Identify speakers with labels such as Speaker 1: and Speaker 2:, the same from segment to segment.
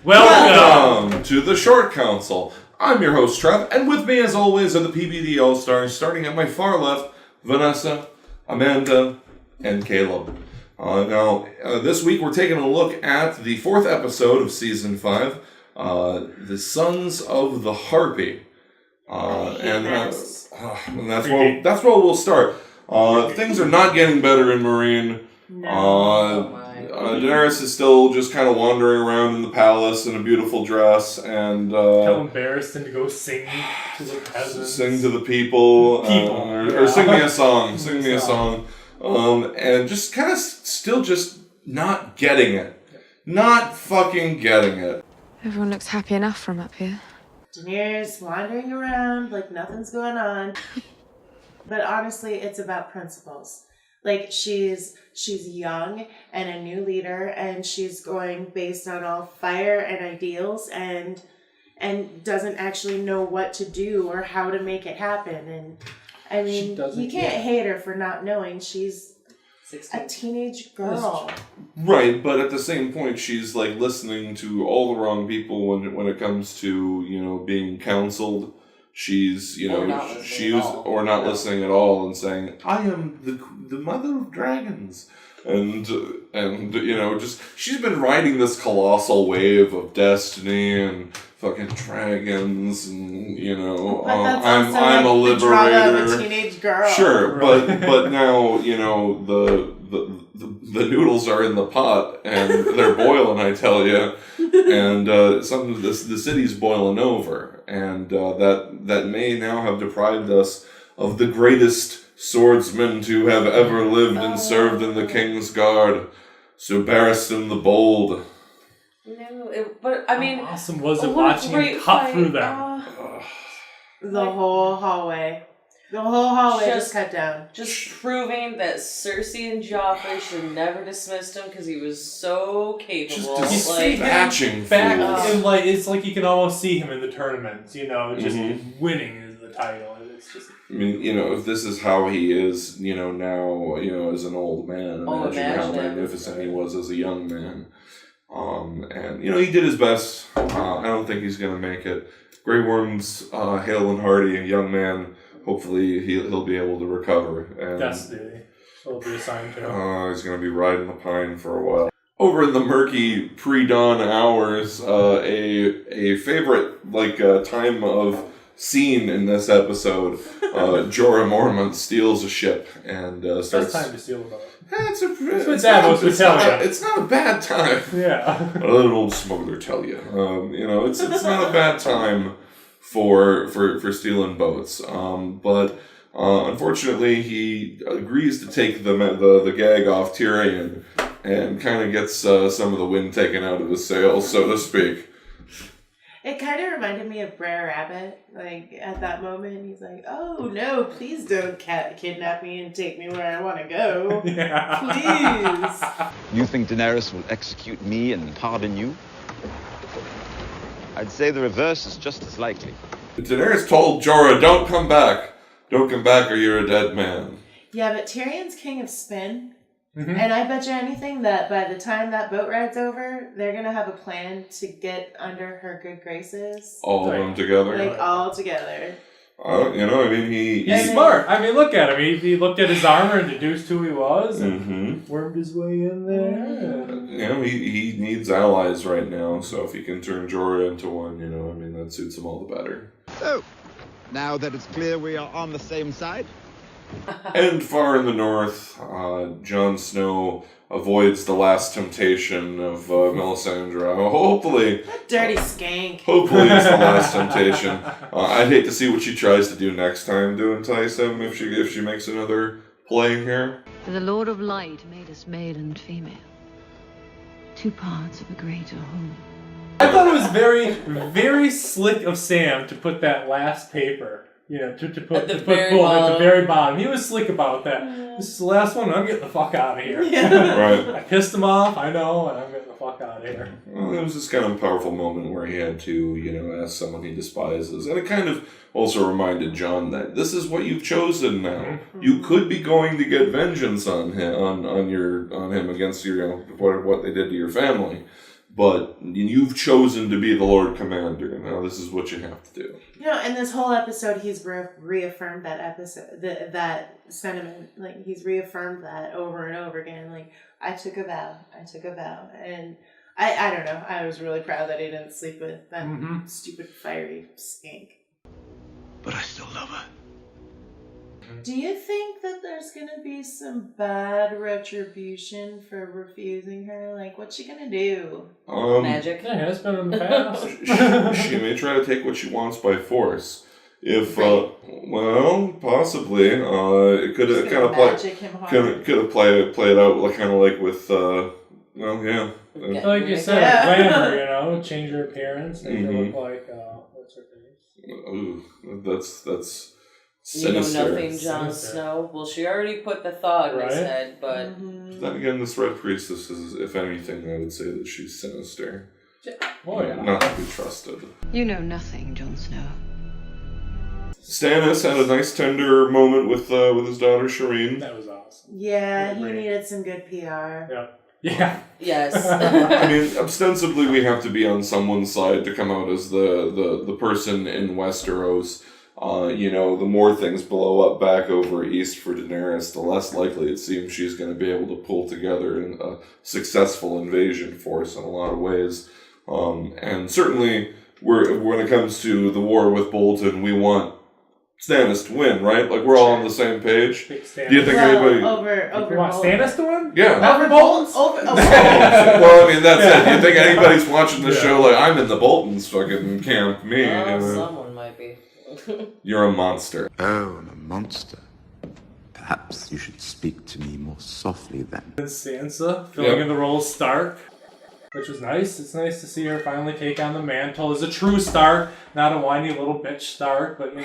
Speaker 1: Welcome to the Short Council. I'm your host, Trev, and with me, as always, are the PBD All-Stars, starting at my far left, Vanessa, Amanda, and Caleb. This week we're taking a look at the 4th episode of Season 5, the Sons of the Harpy. That's where we'll start. Things are not getting better in Meereen. Daenerys is still just kind of wandering around in the palace in a beautiful dress and
Speaker 2: how embarrassing to go sing to the peasants.
Speaker 1: Sing to the people. Or sing me a song. Sing me a song. And just kind of still just not getting it. Not fucking getting it.
Speaker 3: Everyone looks happy enough from up here.
Speaker 4: Daenerys wandering around like nothing's going on. But honestly, it's about principles. Like, she's young and a new leader, and she's going based on all fire and ideals, and doesn't actually know what to do or how to make it happen. And I mean, you can't hate her for not knowing. She's 16. A teenage girl.
Speaker 1: Right, but at the same point, she's like listening to all the wrong people when it comes to, being counseled. She's, not listening at all and saying, I am the mother of dragons. And just, she's been riding this colossal wave of destiny and fucking dragons and, I'm a liberator. The drama of a teenage girl. Sure, but now, the noodles are in the pot and they're boiling, I tell you. And the city's boiling over. And that may now have deprived us of the greatest swordsman to have ever lived and served in the King's Guard, Sir Barristan the Bold.
Speaker 5: No, but I mean,
Speaker 2: how awesome was it watching him cut through them?
Speaker 4: The whole hallway. The whole hallway just cut down.
Speaker 5: Just proving that Cersei and Joffrey should have never dismissed him because he was so capable.
Speaker 1: Just dispatching
Speaker 2: back, and it's like you can almost see him in the tournaments. Just winning is the title. It's just.
Speaker 1: I mean, if this is how he is, now, as an old man, imagine how magnificent he was as a young man. And he did his best. I don't think he's going to make it. Grey Worm's hale and hearty, a young man. Hopefully he'll be able to recover. And
Speaker 2: Destiny. He'll be assigned to.
Speaker 1: He's going to be riding the pine for a while. Over in the murky pre-dawn hours, a favorite time of scene in this episode, Jorah Mormont steals a ship and starts.
Speaker 2: Best time to steal a boat.
Speaker 1: It's not a bad time.
Speaker 2: Yeah.
Speaker 1: Let an old smuggler tell you. It's not a bad time for stealing boats. But unfortunately, he agrees to take the gag off Tyrion and kind of gets some of the wind taken out of his sails, so to speak.
Speaker 4: It kind of reminded me of Brer Rabbit. At that moment, he's like, "Oh no, please don't kidnap me and take me where I want to go. Please."
Speaker 6: You think Daenerys will execute me and pardon you? I'd say the reverse is just as likely.
Speaker 1: Daenerys told Jorah, "Don't come back. Don't come back, or you're a dead man."
Speaker 4: Yeah, but Tyrion's king of spin. Mm-hmm. And I bet you anything that by the time that boat ride's over, they're going to have a plan to get under her good graces.
Speaker 1: All of them together?
Speaker 4: All together.
Speaker 2: He's smart. I mean, look at him. He looked at his armor and deduced who he was and wormed his way in there.
Speaker 1: He needs allies right now, so if he can turn Jorah into one, that suits him all the better.
Speaker 6: So, now that it's clear we are on the same side.
Speaker 1: And far in the north, Jon Snow avoids the last temptation of Melisandre. Hopefully...
Speaker 4: That dirty skank.
Speaker 1: Hopefully it's the last temptation. I'd hate to see what she tries to do next time to entice him if she makes another play here.
Speaker 3: For the Lord of Light made us male and female. 2 parts of a greater whole.
Speaker 2: I thought it was very, very slick of Sam to put that last paper... to put Bull at the very bottom. He was slick about that. This is the last one, I'm getting the fuck out of here.
Speaker 4: Yeah.
Speaker 1: Right.
Speaker 2: I pissed him off, I know, and I'm getting the fuck out of here.
Speaker 1: Well, it was this kind of powerful moment where he had to, ask someone he despises. And it kind of also reminded Jon that this is what you've chosen now. Mm-hmm. You could be going to get vengeance on him, on him against what they did to your family. but you've chosen to be the Lord Commander. Now this is what you have to do.
Speaker 4: In this whole episode, he's reaffirmed that sentiment. Like, he's reaffirmed that over and over again. Like, I took a vow. And I don't know. I was really proud that he didn't sleep with that stupid fiery skink.
Speaker 6: But I still love her.
Speaker 4: Do you think that there's going to be some bad retribution for refusing her? Like, what's she going to do?
Speaker 5: Magic?
Speaker 2: Yeah, it's been in the past.
Speaker 1: She may try to take what she wants by force. If, well, possibly. It could have kind of played out kind of like with,
Speaker 2: like you said, glamour, change her appearance, make her look like, what's her face?
Speaker 1: Ooh, that's sinister.
Speaker 5: You know nothing, Jon Snow. Well, she already put the thought in his head, but...
Speaker 1: Then again, this Red Priestess is, if anything, I would say that she's sinister. Not to be trusted.
Speaker 3: You know nothing, Jon Snow.
Speaker 1: Stannis had a nice tender moment with his daughter Shireen.
Speaker 2: That was awesome.
Speaker 4: Yeah, he needed some good PR.
Speaker 2: Yeah.
Speaker 5: Yes.
Speaker 1: I mean, ostensibly we have to be on someone's side to come out as the person in Westeros. The more things blow up back over east for Daenerys, the less likely it seems she's going to be able to pull together a successful invasion force in a lot of ways. And certainly, when it comes to the war with Bolton, we want Stannis to win, right? Like, we're all on the same page. Do you think anybody...
Speaker 2: You want Stannis to win?
Speaker 1: Yeah.
Speaker 2: Not for Bolton?
Speaker 1: Well, I mean, that's it. Do you think anybody's watching this show like, I'm in the Bolton's fucking camp? Me.
Speaker 5: Someone might be.
Speaker 1: You're a monster.
Speaker 6: Oh, I'm a monster. Perhaps you should speak to me more softly then.
Speaker 2: Sansa filling in the role of Stark, which was nice. It's nice to see her finally take on the mantle as a true Stark, not a whiny little bitch Stark, but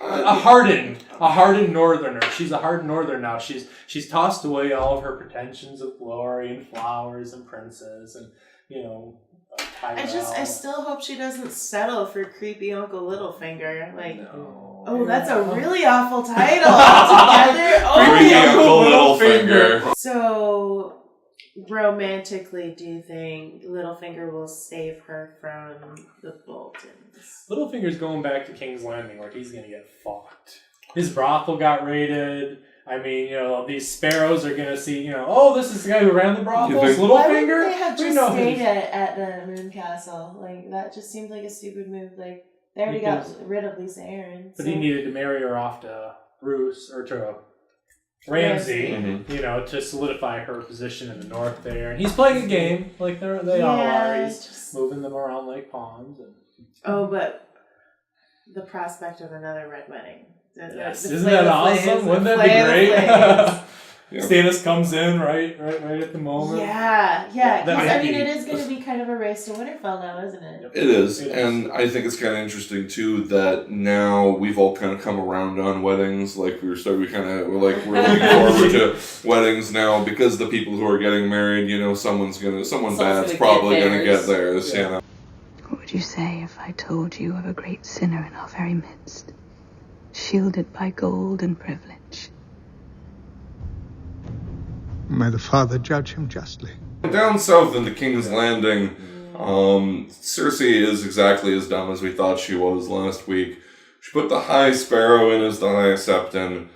Speaker 2: a hardened Northerner. She's a hardened Northerner now. She's tossed away all of her pretensions of glory and flowers and princes and
Speaker 4: I still hope she doesn't settle for creepy Uncle Littlefinger. That's a really awful title altogether.
Speaker 1: Creepy Uncle Littlefinger.
Speaker 4: So, romantically, do you think Littlefinger will save her from the Boltons?
Speaker 2: Littlefinger's going back to King's Landing where he's going to get fucked. His brothel got raided. I mean, these sparrows are going to see, this is the guy who ran the brothels, Littlefinger.
Speaker 4: Why wouldn't they have just stayed at the Moon Castle? Like, that just seemed like a stupid move. Like, they already got rid of Lisa Aaron.
Speaker 2: But he needed to marry her off to Bruce, or to Ramsay, to solidify her position in the north there. And he's playing a game, like they all are. He's just moving them around like pawns.
Speaker 4: But the prospect of another red wedding.
Speaker 2: Yes, isn't that awesome? Wouldn't that be great? Stannis comes in right at the moment.
Speaker 4: Yeah. It is going to be kind of a race to Winterfell now, isn't it?
Speaker 1: It is, and I think it's kind of interesting too that now we've all kind of come around on weddings. Like we're looking forward to weddings now because the people who are getting married, someone bad's probably gonna get theirs.
Speaker 3: What would you say if I told you of a great sinner in our very midst? Shielded by gold and privilege.
Speaker 7: May the Father judge him justly.
Speaker 1: Down south in the King's Landing, Cersei is exactly as dumb as we thought she was last week. She put the High Sparrow in as the High Septon,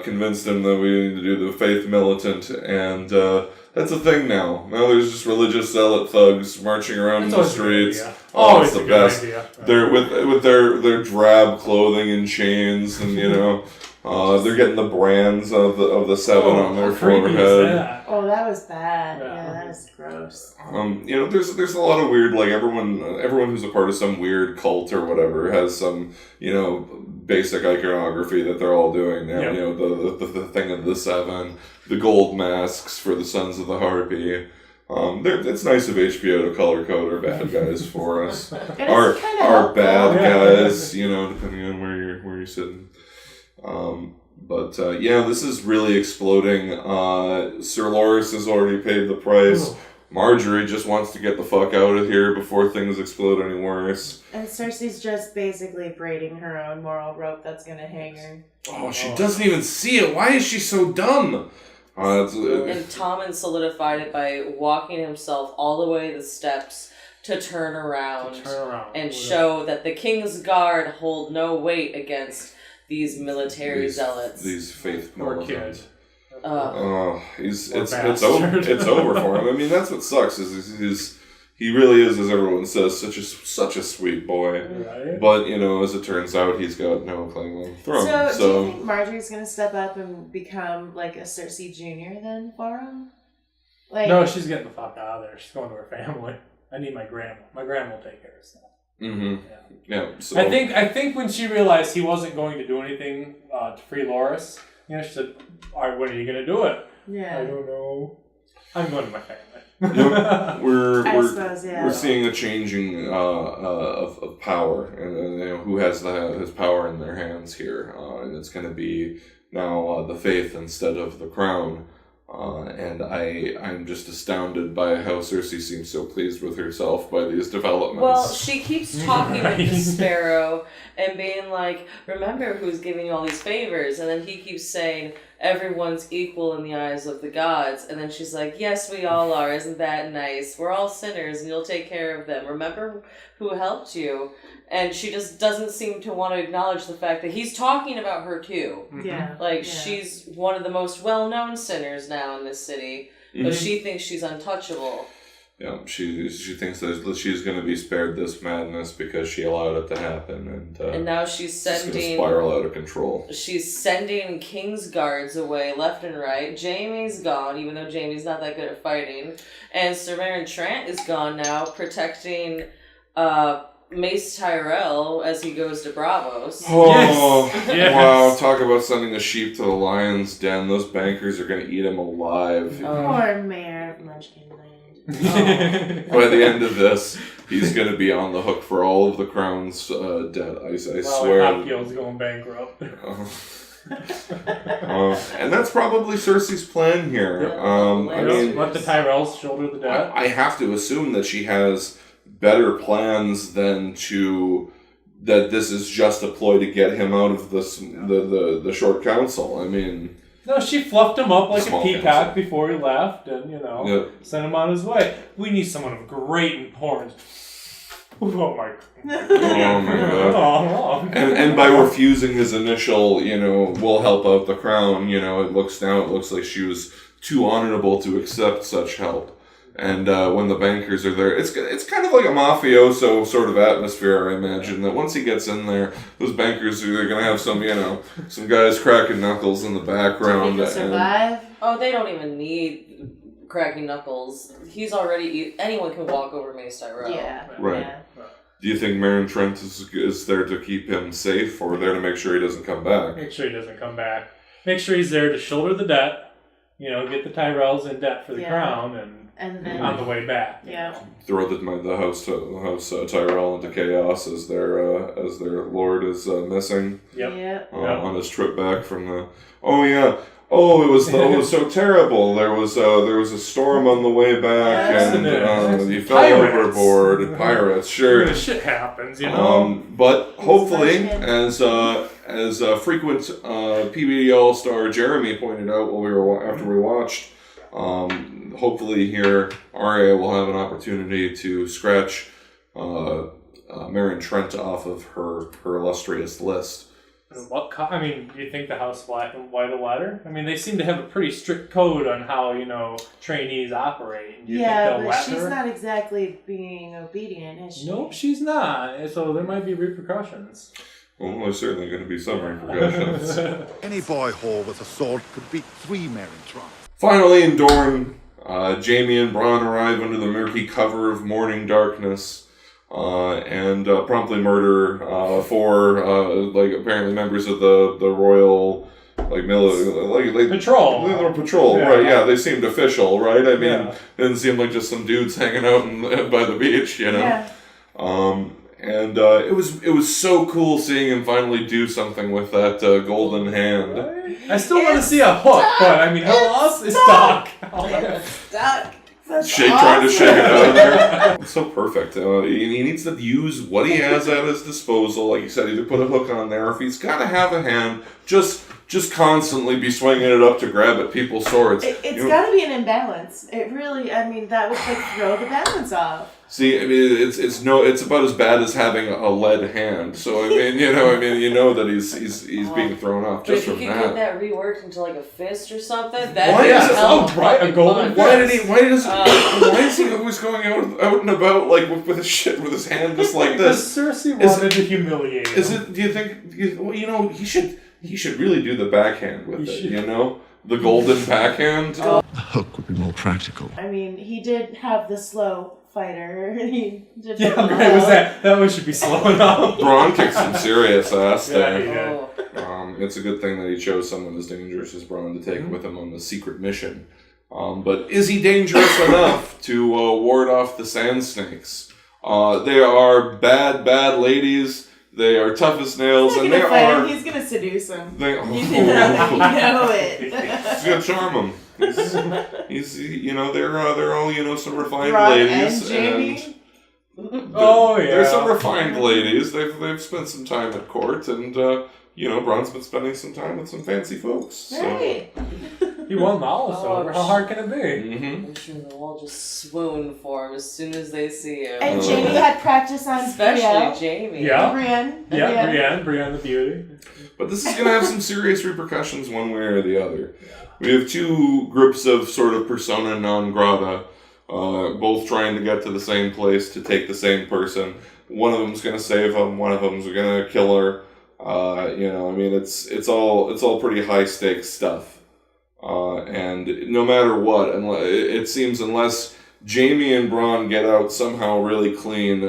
Speaker 1: convinced him that we need to do the Faith Militant, and that's a thing now. Now there's just religious zealot thugs marching around in the streets. It's the best. Idea. They're with their drab clothing and chains, and they're getting the brands of the seven on their forehead.
Speaker 4: Oh, that was bad. Yeah, that was gross.
Speaker 1: There's a lot of weird, like everyone who's a part of some weird cult or whatever has some basic iconography that they're all doing now. The thing of the seven, the gold masks for the Sons of the Harpy. It's nice of HBO to color code our bad guys for us. our bad guys, depending on where you're sitting. This is really exploding. Sir Loras has already paid the price. Oh. Marjorie just wants to get the fuck out of here before things explode any worse.
Speaker 4: And Cersei's just basically braiding her own moral rope that's gonna hang her.
Speaker 1: Oh, she doesn't even see it. Why is she so dumb?
Speaker 5: And Tommen solidified it by walking himself all the way the steps to turn around and show that the King's Guard hold no weight against these military zealots.
Speaker 1: These faith
Speaker 2: kids.
Speaker 1: It's over for him. I mean, that's what sucks is he really is, as everyone says, such a sweet boy.
Speaker 2: Right.
Speaker 1: But as it turns out, he's got no claim on the throne.
Speaker 4: So do you think Marjorie's gonna step up and become like a Cersei Jr. then for him? Like,
Speaker 2: no, she's getting the fuck out of there. She's going to her family. I need my grandma. My grandma will take care of stuff.
Speaker 1: Mm-hmm. Yeah. So
Speaker 2: I think when she realized he wasn't going to do anything to free Loras, she said, "All right, when are you going to do it?"
Speaker 4: Yeah.
Speaker 2: I don't know. I'm going to my family.
Speaker 1: We're seeing a changing of power, and who has his power in their hands here, and it's going to be now the faith instead of the crown. And I'm just astounded by how Cersei seems so pleased with herself by these developments.
Speaker 5: Well, she keeps talking with the Sparrow and being like, remember who's giving you all these favors? And then he keeps saying, everyone's equal in the eyes of the gods. And then she's like, yes, we all are. Isn't that nice? We're all sinners and you'll take care of them. Remember who helped you? And she just doesn't seem to want to acknowledge the fact that he's talking about her too.
Speaker 4: Yeah.
Speaker 5: She's one of the most well-known sinners now in this city, but she thinks she's untouchable.
Speaker 1: Yeah, she thinks that she's going to be spared this madness because she allowed it to happen,
Speaker 5: and now she's sending
Speaker 1: it's gonna spiral out of control.
Speaker 5: She's sending King's Guards away left and right. Jaime's gone, even though Jaime's not that good at fighting, and Sir Meryn Trant is gone now, protecting Mace Tyrell as he goes to Bravos.
Speaker 1: Oh,
Speaker 2: yes.
Speaker 1: Wow, talk about sending a sheep to the lion's den. Those bankers are going to eat him alive.
Speaker 4: Poor Mayor of Munchkin Land.
Speaker 1: By the end of this, he's going to be on the hook for all of the crown's debt. I swear.
Speaker 2: Hopkill's going bankrupt.
Speaker 1: And that's probably Cersei's plan here.
Speaker 2: Let the Tyrells shoulder the debt.
Speaker 1: I have to assume that she has better plans than that this is just a ploy to get him out of the short council. I mean,
Speaker 2: no, she fluffed him up like a peacock
Speaker 1: council
Speaker 2: before he left, and sent him on his way. We need someone of great importance. Oh my god!
Speaker 1: And by refusing his initial, we'll help out the crown. It looks like she was too honorable to accept such help. And when the bankers are there, it's kind of like a mafioso sort of atmosphere, I imagine, that once he gets in there, those bankers are going to have some guys cracking knuckles in the background.
Speaker 4: Do you think he'll survive?
Speaker 5: Oh, they don't even need cracking knuckles. He's already... Anyone can walk over Mace Tyrell.
Speaker 4: Yeah.
Speaker 1: Right.
Speaker 4: Yeah.
Speaker 1: Do you think Meryn Trant is there to keep him safe, or there to make sure he doesn't come back?
Speaker 2: Make sure he doesn't come back. Make sure he's there to shoulder the debt, get the Tyrells in debt for the crown, and then on the way back.
Speaker 4: Yeah.
Speaker 1: Throw the house Tyrell into chaos as their lord is missing.
Speaker 2: Yep.
Speaker 1: On his trip back from the. Oh yeah. Oh, it was so terrible. There was a storm on the way back, and he fell overboard. Pirates, sure.
Speaker 2: Shit happens,
Speaker 1: But hopefully, as frequent PBD All-Star Jeremy pointed out after we watched. Hopefully here, Arya will have an opportunity to scratch Meryn Trant off of her illustrious list.
Speaker 2: Do you think the House Black and White will let her? I mean, they seem to have a pretty strict code on how, trainees operate. Do you think they'll
Speaker 4: but
Speaker 2: let
Speaker 4: she's
Speaker 2: her?
Speaker 4: not exactly being obedient, is she?
Speaker 2: Nope, she's not. So there might be repercussions.
Speaker 1: Well, there's certainly going to be some repercussions.
Speaker 8: Any boy whore with a sword could beat 3 Meryn Trant.
Speaker 1: Finally, in Dorne, Jaime and Bronn arrive under the murky cover of morning darkness, and promptly murder 4, apparently members of the royal,
Speaker 2: patrol.
Speaker 1: Little patrol,
Speaker 2: yeah.
Speaker 1: Right? Yeah, they seemed official, right? I mean, it didn't seem like just some dudes hanging out by the beach,
Speaker 4: Yeah.
Speaker 1: And it was so cool seeing him finally do something with that golden hand.
Speaker 2: Right? I still want to see a hook, but I mean, how else is stuck?
Speaker 4: Stuck.
Speaker 1: Trying to shake it out of there. It's so perfect. He needs to use what he has at his disposal. Like you said, either put a hook on there, or if he's got to have a hand, just just constantly be swinging it up to grab at people's swords.
Speaker 4: It's got to be an imbalance. It really, I mean, that would like throw the balance off.
Speaker 1: See, I mean, it's about as bad as having a lead hand. So I mean, you know that he's being thrown off just from that.
Speaker 5: If you could get that reworked into like a fist or something,
Speaker 1: Why
Speaker 5: that'd
Speaker 1: is
Speaker 2: right, a golden
Speaker 1: Why is he always going out and about like with his hand just like this?
Speaker 2: Because Cersei wanted to humiliate him.
Speaker 1: Is it? Do you think? Well, you know, he should really do the backhand with it. You know, the golden backhand.
Speaker 8: The hook would be more practical.
Speaker 4: I mean, he did have the slow fighter. He did.
Speaker 2: Yeah, how great was that? That one should be slow enough.
Speaker 1: Braun kicked some serious ass there.
Speaker 2: Yeah, he did.
Speaker 1: It's a good thing that he chose someone as dangerous as Braun to take with him on the secret mission. But is he dangerous enough to ward off the Sand Snakes? They are bad ladies. They are tough as nails, and they are.
Speaker 4: He's gonna seduce him.
Speaker 1: They,
Speaker 4: You know it.
Speaker 1: He's gonna charm him. He's they're all some refined
Speaker 4: Ron
Speaker 1: ladies
Speaker 4: and Jamie.
Speaker 2: Oh yeah,
Speaker 1: they're some refined ladies. They've spent some time at court, and Braun's been spending some time with some fancy folks. So.
Speaker 4: Right.
Speaker 2: He won the over. How hard can it be?
Speaker 1: Mm-hmm.
Speaker 5: I'm sure they'll all just swoon for him as soon as they see him.
Speaker 4: And Jamie had practice on
Speaker 5: Especially Jamie.
Speaker 2: Yeah.
Speaker 4: Brienne.
Speaker 2: Brienne the beauty.
Speaker 1: But this is going to have some serious repercussions one way or the other. We have two groups of sort of persona non grata, both trying to get to the same place to take the same person. One of them's going to save him. One of them's going to kill her. It's all pretty high stakes stuff. And no matter what, it seems unless Jamie and Braun get out somehow really clean,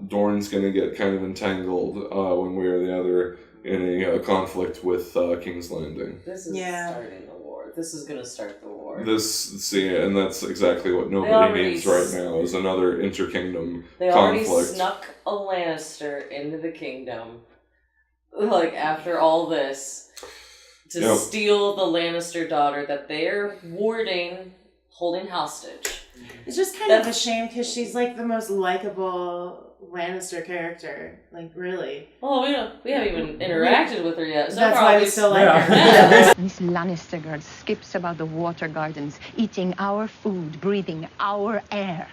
Speaker 1: Dorne's going to get kind of entangled one way or the other in a conflict with King's Landing.
Speaker 5: This is starting the war. This is going to start the war.
Speaker 1: And that's exactly what nobody needs right now, is another interkingdom conflict.
Speaker 5: They already snuck a Lannister into the kingdom, like, after all this. To steal the Lannister daughter that they're holding hostage.
Speaker 4: It's just kind of a shame because she's like the most likable Lannister character. Like, really.
Speaker 5: Well, we haven't even interacted with her yet. So
Speaker 4: that's why we still like her.
Speaker 9: This Lannister girl skips about the water gardens, eating our food, breathing our air.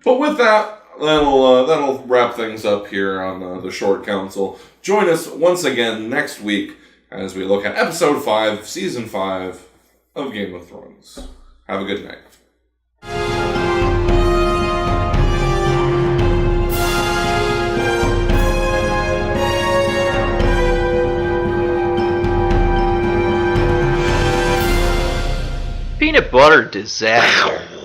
Speaker 1: But with that, that'll wrap things up here on the Short Council. Join us once again next week as we look at Episode 5, Season 5 of Game of Thrones. Have a good night.
Speaker 10: Peanut butter disaster.